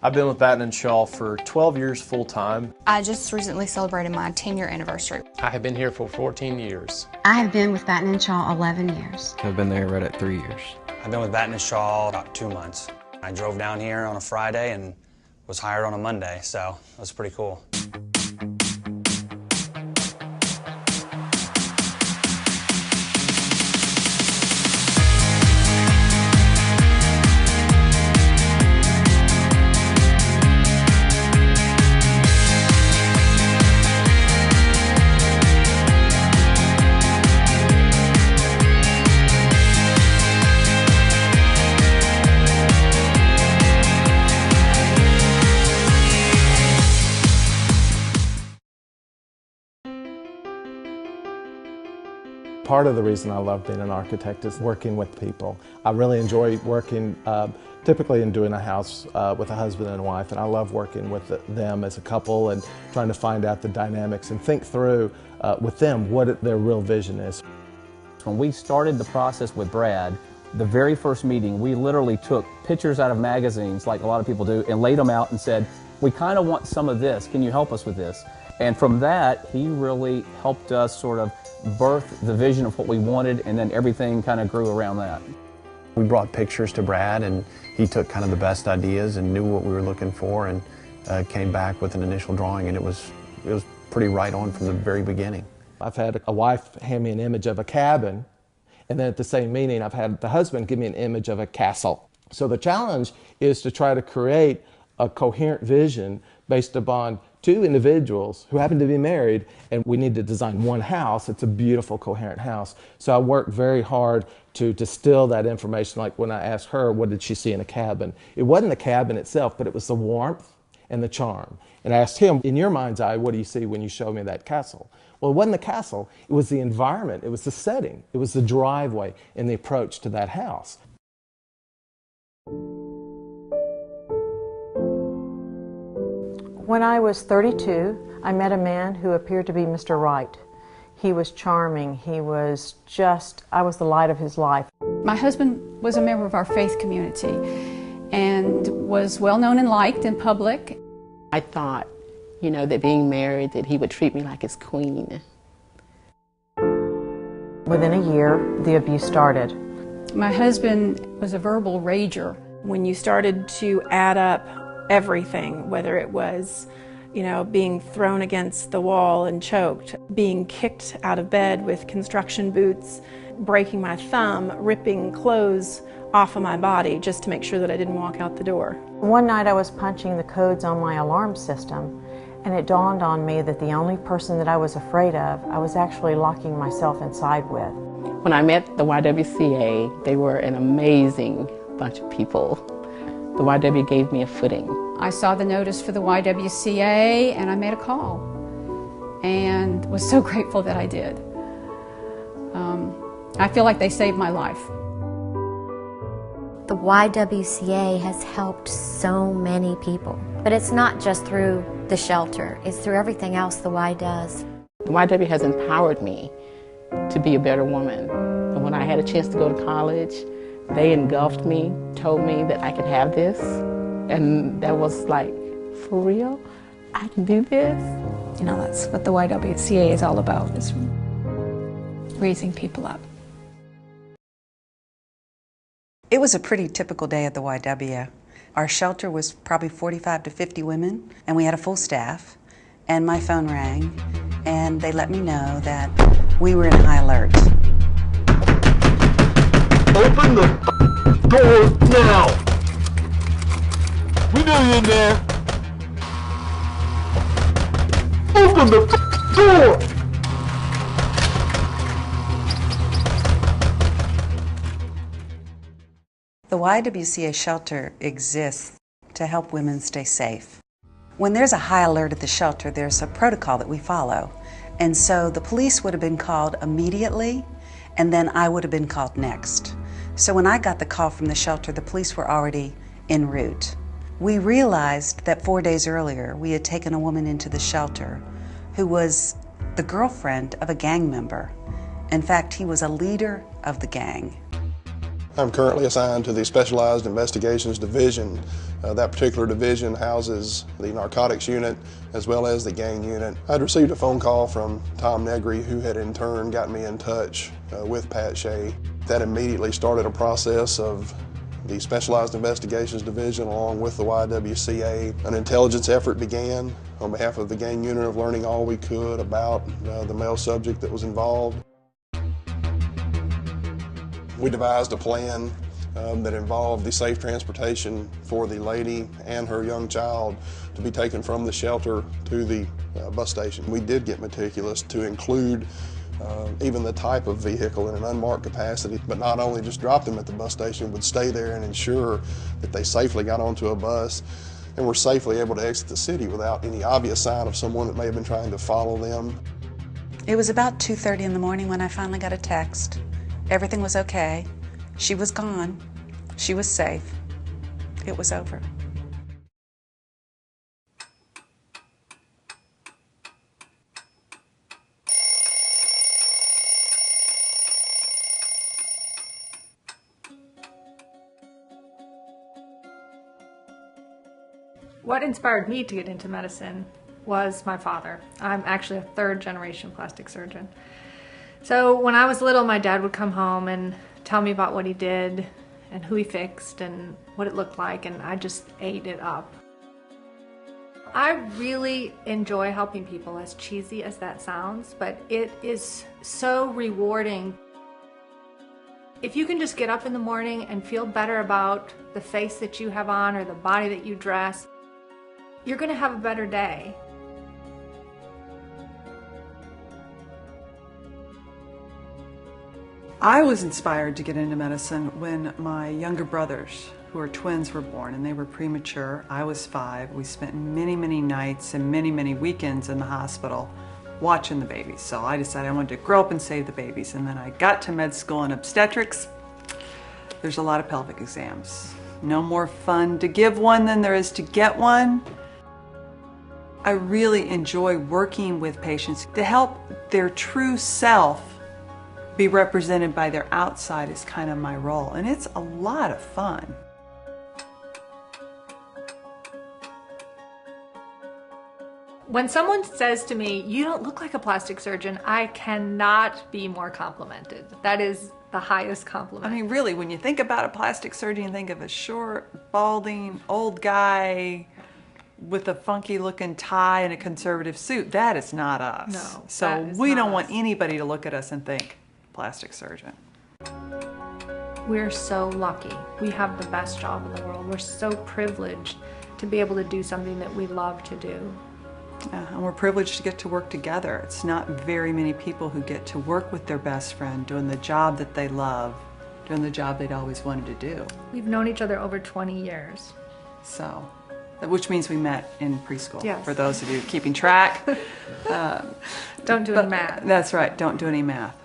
I've been with Batten & Shaw for 12 years full-time. I just recently celebrated my 10-year anniversary. I have been here for 14 years. I have been with Batten & Shaw 11 years. I've been there right at 3 years. I've been with Batten & Shaw about 2 months. I drove down here on a Friday and was hired on a Monday, so it was pretty cool. Part of the reason I love being an architect is working with people. I really enjoy working typically in doing a house with a husband and wife, and I love working with them as a couple and trying to find out the dynamics and think through with them what their real vision is. When we started the process with Brad, the very first meeting, we literally took pictures out of magazines, like a lot of people do, and laid them out and said, we kind of want some of this, can you help us with this? And from that, he really helped us sort of birth the vision of what we wanted, and then everything kind of grew around that. We brought pictures to Brad, and he took kind of the best ideas and knew what we were looking for, and came back with an initial drawing, and it was pretty right on from the very beginning. I've had a wife hand me an image of a cabin, and then at the same meeting I've had the husband give me an image of a castle. So the challenge is to try to create a coherent vision based upon two individuals who happen to be married, and we need to design one house. It's a beautiful, coherent house. So I worked very hard to distill that information, like when I asked her, what did she see in a cabin? It wasn't the cabin itself, but it was the warmth and the charm. And I asked him, in your mind's eye, what do you see when you show me that castle? Well, it wasn't the castle, it was the environment, it was the setting, it was the driveway and the approach to that house. When I was 32, I met a man who appeared to be Mr. Right. He was charming. He was I was the light of his life. My husband was a member of our faith community and was well known and liked in public. I thought, you know, that being married, that he would treat me like his queen. Within a year, the abuse started. My husband was a verbal rager. When you started to add up everything, whether it was, you know, being thrown against the wall and choked, being kicked out of bed with construction boots, breaking my thumb, ripping clothes off of my body just to make sure that I didn't walk out the door. One night I was punching the codes on my alarm system, and it dawned on me that the only person that I was afraid of, I was actually locking myself inside with. When I met the YWCA, they were an amazing bunch of people. The YW gave me a footing. I saw the notice for the YWCA and I made a call and was so grateful that I did. I feel like they saved my life. The YWCA has helped so many people, but it's not just through the shelter, it's through everything else the Y does. The YW has empowered me to be a better woman. And when I had a chance to go to college, they engulfed me, told me that I could have this, and that was like, for real? I can do this? You know, that's what the YWCA is all about, is raising people up. It was a pretty typical day at the YW. Our shelter was probably 45 to 50 women, and we had a full staff, and my phone rang, and they let me know that we were in high alert. Open the door now! We know you're in there! Open the door! The YWCA shelter exists to help women stay safe. When there's a high alert at the shelter, there's a protocol that we follow. And so the police would have been called immediately, and then I would have been called next. So when I got the call from the shelter, the police were already en route. We realized that 4 days earlier, we had taken a woman into the shelter who was the girlfriend of a gang member. In fact, he was a leader of the gang. I'm currently assigned to the Specialized Investigations Division. That particular division houses the narcotics unit as well as the gang unit. I'd received a phone call from Tom Negri, who had in turn got me in touch with Pat Shea. That immediately started a process of the Specialized Investigations Division along with the YWCA. An intelligence effort began on behalf of the gang unit of learning all we could about the male subject that was involved. We devised a plan that involved the safe transportation for the lady and her young child to be taken from the shelter to the bus station. We did get meticulous to include even the type of vehicle in an unmarked capacity, but not only just drop them at the bus station, would stay there and ensure that they safely got onto a bus and were safely able to exit the city without any obvious sign of someone that may have been trying to follow them. It was about 2:30 in the morning when I finally got a text. Everything was okay. She was gone. She was safe. It was over. What inspired me to get into medicine was my father. I'm actually a third-generation plastic surgeon. So when I was little, my dad would come home and tell me about what he did and who he fixed and what it looked like, and I just ate it up. I really enjoy helping people, as cheesy as that sounds, but it is so rewarding. If you can just get up in the morning and feel better about the face that you have on or the body that you dress, you're going to have a better day. I was inspired to get into medicine when my younger brothers, who are twins, were born, and they were premature. I was 5. We spent many, many nights and many, many weekends in the hospital watching the babies. So I decided I wanted to grow up and save the babies. And then I got to med school in obstetrics. There's a lot of pelvic exams. No more fun to give one than there is to get one. I really enjoy working with patients to help their true self be represented by their outside is kind of my role, and it's a lot of fun. When someone says to me, "You don't look like a plastic surgeon," I cannot be more complimented. That is the highest compliment. I mean, really, when you think about a plastic surgeon, you think of a short, balding, old guy with a funky looking tie and a conservative suit. That is not us. No, so we don't want anybody to look at us and think, plastic surgeon. We're so lucky. We have the best job in the world. We're so privileged to be able to do something that we love to do. And we're privileged to get to work together. It's not very many people who get to work with their best friend, doing the job that they love, doing the job they'd always wanted to do. We've known each other over 20 years. So, which means we met in preschool. Yes. For those of you keeping track. Don't do any math. That's right, don't do any math.